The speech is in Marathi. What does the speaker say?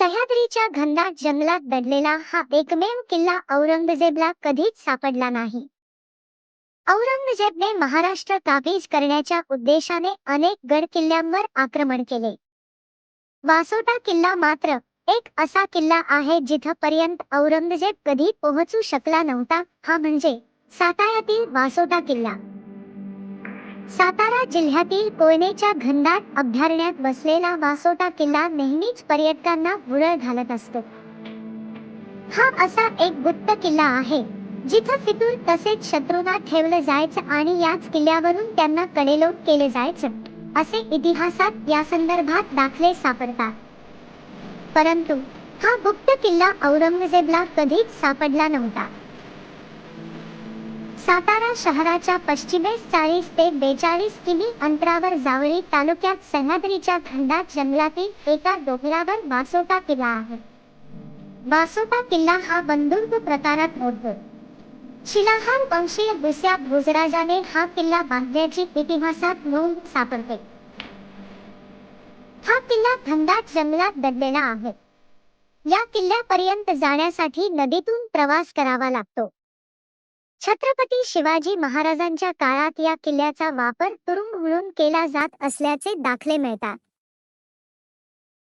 सह्याद्रीच्या घनदाट जंगलात दडलेला हा एकमेव किल्ला औरंगजेबला कधीच सापडला नाही. औरंगजेबने महाराष्ट्र काबीज करण्याच्या उद्देशाने अनेक गड किल्ल्यांवर आक्रमण केले. वासोटा किल्ला मात्र एक असा किल्ला आहे जिथपर्यंत औरंगजेब कधी पोहोचू शकला नव्हता, हा म्हणजे साताऱ्यातील वासोटा किल्ला. सातारा जिल्ह्यातील कोयनेच्या घनदाट अभयारण्यात बसलेला वासोटा किल्ला नेहमीच पर्यटकांना भुरळ घालत असतो. हा असा एक गुप्त किल्ला आहे जिथे फितूर तसेच शत्रूंना ठेवलं जायचं आणि याच किल्ल्यावरून त्यांना कडेलोट केले जायचं, असे इतिहासात या संदर्भात दाखले सापडतात. परंतु हा गुप्त किल्ला औरंगजेबला कधीच सापडला नव्हता. सातारा शहराच्या पश्चिमेस 40 ते 42 किमी अंतरावर जावळी तालुक्यात सह्याद्रीच्या घनदाट जंगलातील एका डोंगरावर वासोटा किल्ला आहे. वासोटा किल्ला हा बंदुर्ग प्रकारात मोडतो. शिलाहार वंशीय दुसऱ्या भोजराजाने हा किल्ला बांधल्याची इतिहासात नोंद सापडते. हा किल्ला घनदाट जंगलात दडलेला आहे. या किल्ल्यापर्यंत जाण्यासाठी नदीतून प्रवास करावा लागतो. छत्रपती शिवाजी महाराजांच्या काळात या किल्ल्याचा वापर तुरुंग म्हणून केला जात असल्याचे दाखले मिळतात.